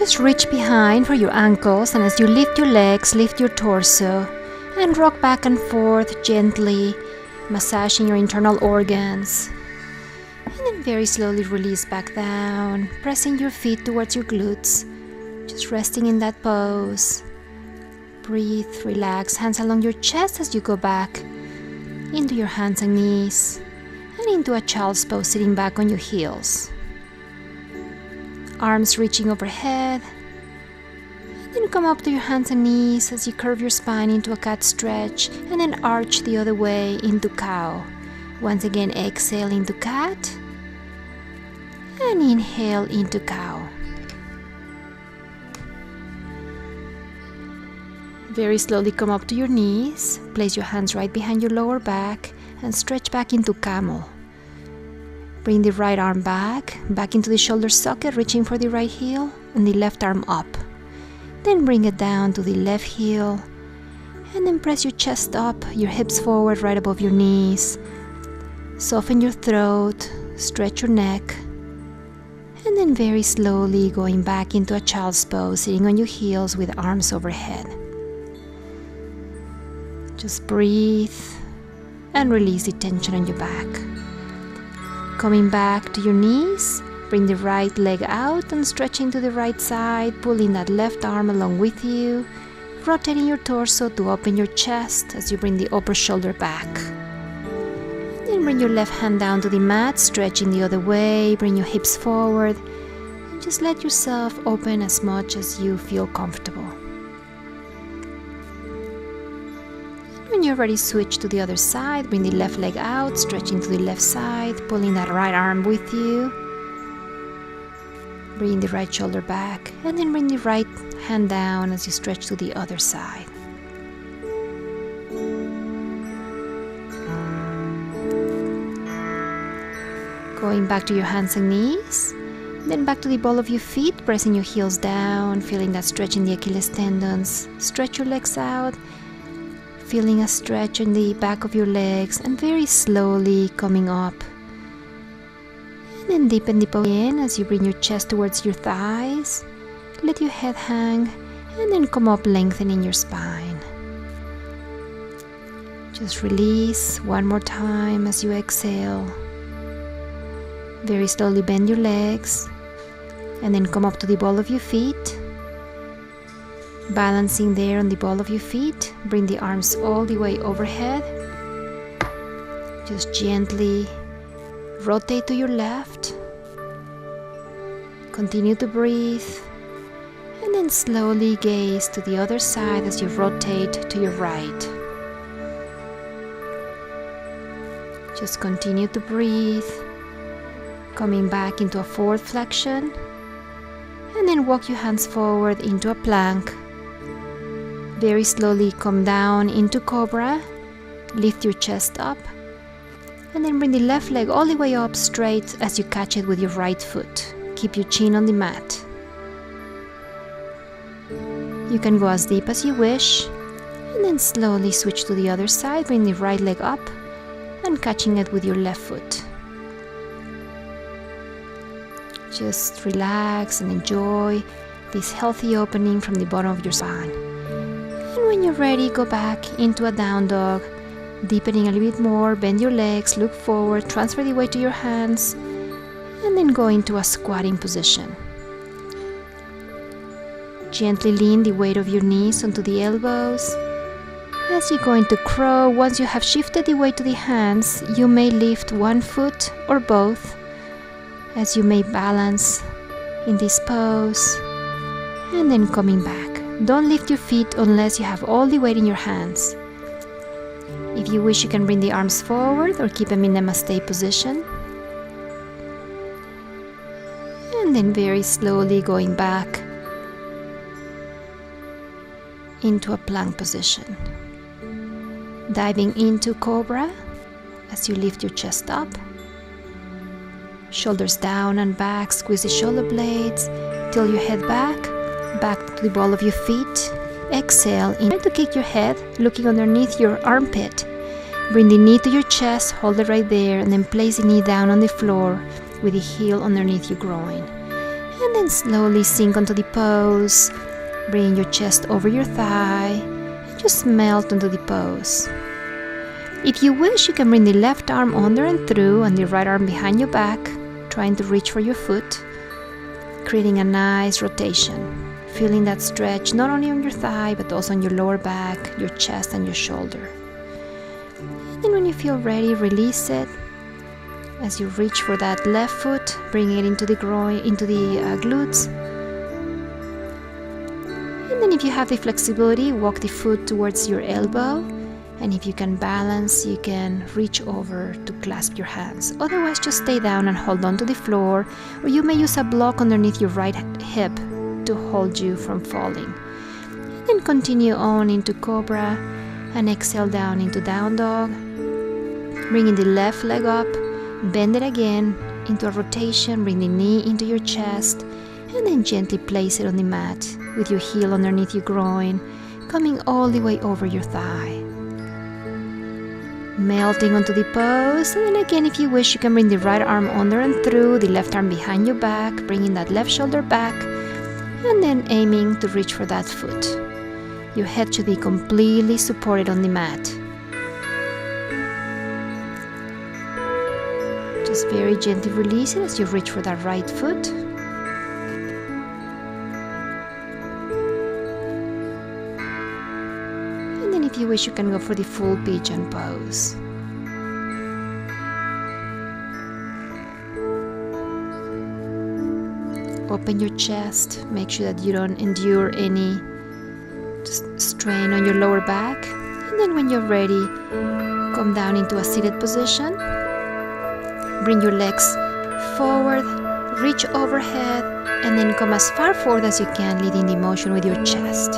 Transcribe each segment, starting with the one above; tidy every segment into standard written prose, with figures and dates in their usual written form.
Just reach behind for your ankles, and as you lift your legs, lift your torso and rock back and forth gently, massaging your internal organs. And then very slowly release back down, pressing your feet towards your glutes, just resting in that pose. Breathe, relax, hands along your chest as you go back into your hands and knees and into a child's pose, sitting back on your heels. Arms reaching overhead. Then come up to your hands and knees as you curve your spine into a cat stretch and then arch the other way into cow. Once again, exhale into cat and inhale into cow. Very slowly come up to your knees, place your hands right behind your lower back and stretch back into camel. Bring the right arm back into the shoulder socket, reaching for the right heel and the left arm up. Then bring it down to the left heel and then press your chest up, your hips forward right above your knees. Soften your throat, stretch your neck, and then very slowly going back into a child's pose, sitting on your heels with arms overhead. Just breathe and release the tension on your back. Coming back to your knees, bring the right leg out and stretching to the right side, pulling that left arm along with you, rotating your torso to open your chest as you bring the upper shoulder back. Then bring your left hand down to the mat, stretching the other way, bring your hips forward, and just let yourself open as much as you feel comfortable. When you're ready, switch to the other side, bring the left leg out, stretching to the left side, pulling that right arm with you. Bring the right shoulder back, and then bring the right hand down as you stretch to the other side. Going back to your hands and knees, then back to the ball of your feet, pressing your heels down, feeling that stretch in the Achilles tendons. Stretch your legs out, feeling a stretch in the back of your legs, and very slowly coming up. And then deepen the pose in as you bring your chest towards your thighs. Let your head hang, and then come up, lengthening your spine. Just release one more time as you exhale. Very slowly bend your legs, and then come up to the ball of your feet. Balancing there on the ball of your feet, bring the arms all the way overhead. Just gently rotate to your left. Continue to breathe, and then slowly gaze to the other side as you rotate to your right. Just continue to breathe, coming back into a forward flexion, and then walk your hands forward into a plank. Very slowly come down into cobra, lift your chest up, and then bring the left leg all the way up straight as you catch it with your right foot. Keep your chin on the mat. You can go as deep as you wish, and then slowly switch to the other side, bring the right leg up and catching it with your left foot. Just relax and enjoy this healthy opening from the bottom of your spine. And when you're ready, go back into a down dog, deepening a little bit more, bend your legs, look forward, transfer the weight to your hands, and then go into a squatting position. Gently lean the weight of your knees onto the elbows. As you go into crow, once you have shifted the weight to the hands, you may lift one foot or both as you may balance in this pose, and then coming back. Don't lift your feet unless you have all the weight in your hands. If you wish, you can bring the arms forward or keep them in Namaste position. And then very slowly going back into a plank position. Diving into cobra as you lift your chest up. Shoulders down and back, squeeze the shoulder blades, tilt your head back to the ball of your feet. Exhale, in. Try to kick your head, looking underneath your armpit. Bring the knee to your chest, hold it right there, and then place the knee down on the floor with the heel underneath your groin. And And then slowly sink onto the pose. Bring your chest over your thigh and just melt into the pose. If you wish, you can bring the left arm under and through and the right arm behind your back, trying to reach for your foot, creating a nice rotation. Feeling that stretch not only on your thigh but also on your lower back, your chest and your shoulder. And when you feel ready, release it. As you reach for that left foot, bring it into the groin, into the glutes. And then if you have the flexibility, walk the foot towards your elbow. And if you can balance, you can reach over to clasp your hands. Otherwise, just stay down and hold on to the floor, or you may use a block underneath your right hip to hold you from falling. And then continue on into Cobra and exhale down into Down Dog. Bringing the left leg up, bend it again into a rotation, bring the knee into your chest, and then gently place it on the mat with your heel underneath your groin, coming all the way over your thigh. Melting onto the pose, and then again, if you wish, you can bring the right arm under and through, the left arm behind your back, bringing that left shoulder back, and then aiming to reach for that foot. Your head should be completely supported on the mat. Just very gently release it as you reach for that right foot. And then if you wish, you can go for the full pigeon pose. Open your chest, make sure that you don't endure any strain on your lower back. And then when you're ready, come down into a seated position. Bring your legs forward, reach overhead, and then come as far forward as you can, leading the motion with your chest.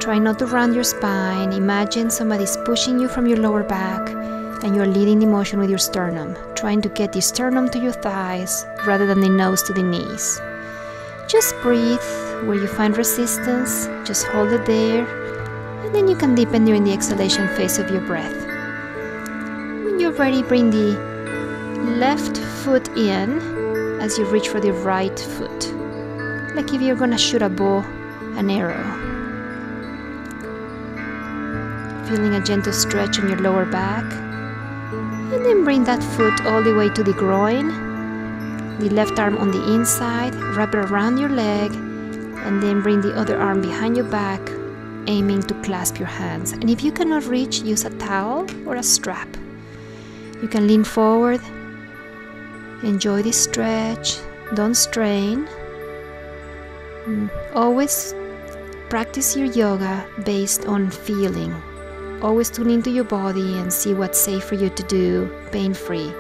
Try not to round your spine. Imagine somebody's pushing you from your lower back and you're leading the motion with your sternum, trying to get the sternum to your thighs rather than the nose to the knees. Just breathe. Where you find resistance, just hold it there, and then you can deepen during the exhalation phase of your breath. When you're ready, bring the left foot in as you reach for the right foot, like if you're gonna shoot a bow, an arrow. Feeling a gentle stretch on your lower back, and then bring that foot all the way to the groin, the left arm on the inside, wrap it around your leg, and then bring the other arm behind your back, aiming to clasp your hands. And if you cannot reach, use a towel or a strap. You can lean forward, enjoy the stretch, don't strain. Always practice your yoga based on feeling. Always tune into your body and see what's safe for you to do, pain-free.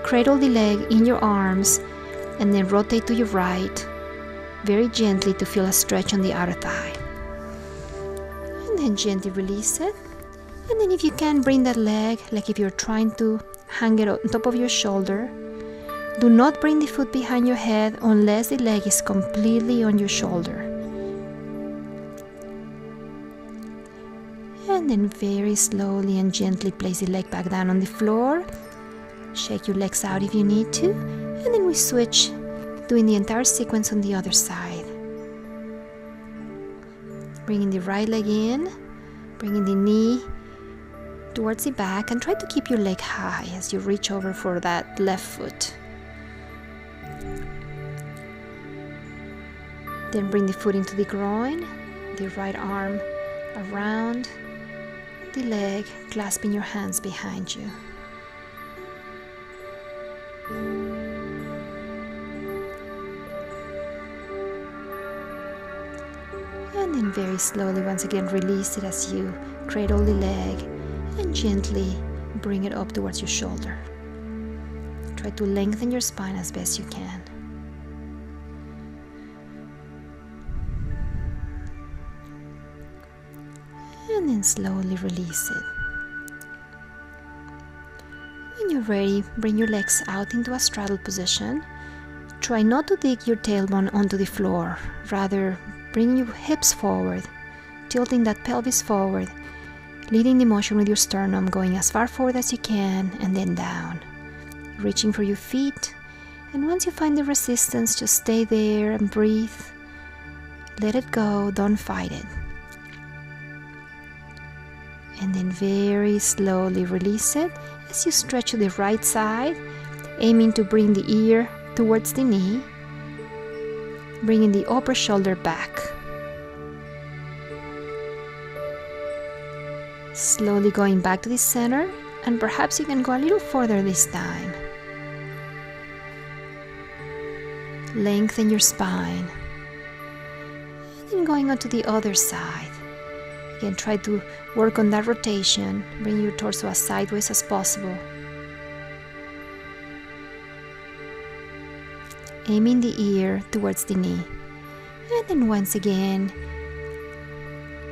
Cradle the leg in your arms and then rotate to your right, very gently to feel a stretch on the outer thigh. And then gently release it. And then if you can, bring that leg, like if you're trying to hang it on top of your shoulder. Do not bring the foot behind your head unless the leg is completely on your shoulder. And then very slowly and gently place the leg back down on the floor. Shake your legs out if you need to. And then we switch, doing the entire sequence on the other side. Bringing the right leg in, bringing the knee towards the back, and try to keep your leg high as you reach over for that left foot. Then bring the foot into the groin, the right arm around the leg, clasping your hands behind you. And then very slowly, once again, release it as you cradle the leg and gently bring it up towards your shoulder. Try to lengthen your spine as best you can. And then slowly release it. When you're ready, bring your legs out into a straddle position. Try not to dig your tailbone onto the floor. Rather, bring your hips forward, tilting that pelvis forward, leading the motion with your sternum, going as far forward as you can, and then down. Reaching for your feet, And once you find the resistance, just stay there and breathe. Let it go, don't fight it. And then very slowly release it as you stretch to the right side, aiming to bring the ear towards the knee, bringing the upper shoulder back. Slowly going back to the center, and perhaps you can go a little further this time. Lengthen your spine. And then going on to the other side. Again, try to work on that rotation. Bring your torso as sideways as possible. Aiming the ear towards the knee. And then once again,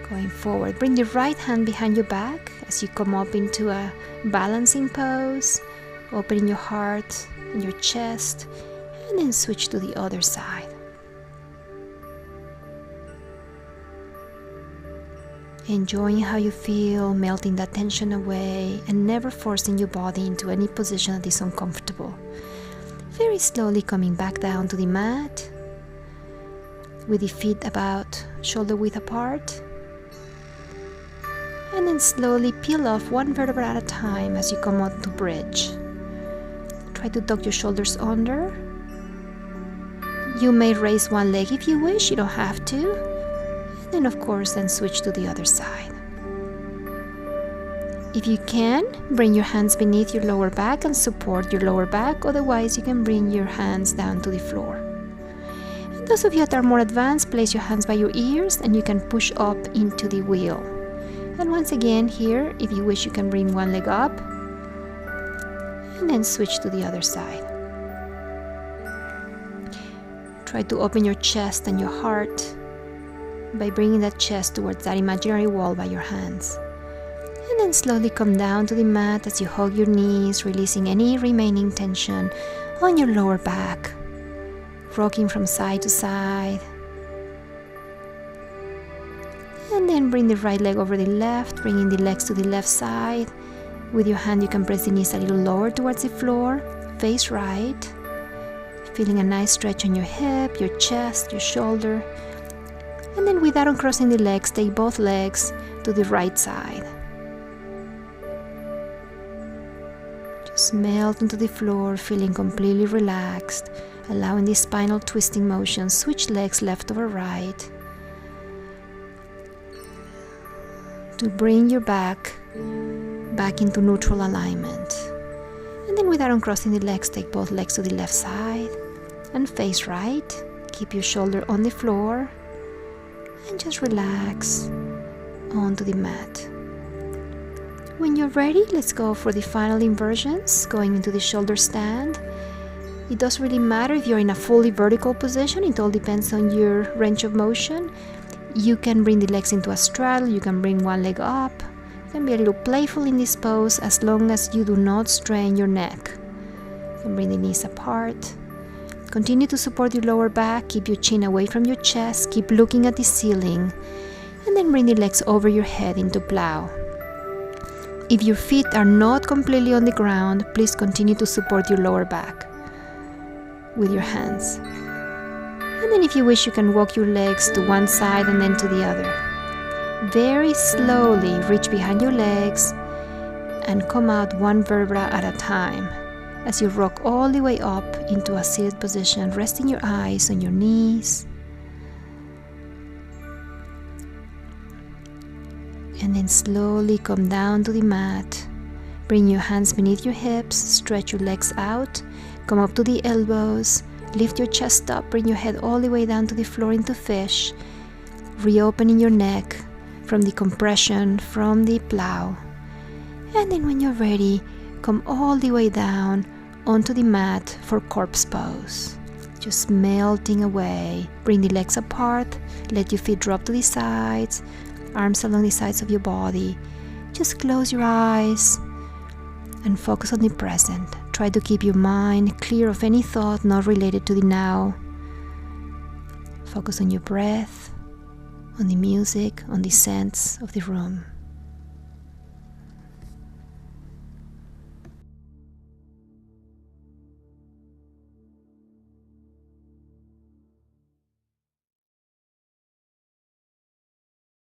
going forward. Bring the right hand behind your back as you come up into a balancing pose. Opening your heart and your chest. And then switch to the other side. Enjoying how you feel, melting that tension away, and never forcing your body into any position that is uncomfortable. Very slowly coming back down to the mat, with the feet about shoulder width apart. And then slowly peel off one vertebra at a time as you come out to bridge. Try to tuck your shoulders under. You may raise one leg if you wish, you don't have to. And then of course, then switch to the other side. If you can, bring your hands beneath your lower back and support your lower back. Otherwise, you can bring your hands down to the floor. And those of you that are more advanced, place your hands by your ears and you can push up into the wheel. And once again here, if you wish, you can bring one leg up and then switch to the other side. Try to open your chest and your heart by bringing that chest towards that imaginary wall by your hands. And then slowly come down to the mat as you hug your knees, releasing any remaining tension on your lower back, rocking from side to side. And then bring the right leg over the left, bringing the legs to the left side. With your hand, you can press the knees a little lower towards the floor, face right. Feeling a nice stretch on your hip, your chest, your shoulder. And then without uncrossing the legs, take both legs to the right side. Just melt into the floor, feeling completely relaxed, allowing the spinal twisting motion. Switch legs left over right to bring your back into neutral alignment. And then without uncrossing the legs, take both legs to the left side and face right. Keep your shoulder on the floor and just relax onto the mat. When you're ready, let's go for the final inversions, going into the shoulder stand. It doesn't really matter if you're in a fully vertical position, it all depends on your range of motion. You can bring the legs into a straddle, you can bring one leg up. You can be a little playful in this pose as long as you do not strain your neck. You can bring the knees apart. Continue to support your lower back, keep your chin away from your chest, keep looking at the ceiling, and then bring the legs over your head into plow. If your feet are not completely on the ground, please continue to support your lower back with your hands. And then if you wish, you can walk your legs to one side and then to the other. Very slowly reach behind your legs and come out one vertebra at a time as you rock all the way up into a seated position, resting your eyes on your knees. And then slowly come down to the mat. Bring your hands beneath your hips, stretch your legs out, come up to the elbows, lift your chest up, bring your head all the way down to the floor into fish, reopening your neck from the compression from the plow. And then when you're ready, come all the way down onto the mat for corpse pose. Just melting away. Bring the legs apart, let your feet drop to the sides, arms along the sides of your body. Just close your eyes and focus on the present. Try to keep your mind clear of any thought not related to the now. Focus on your breath, on the music, on the scents of the room.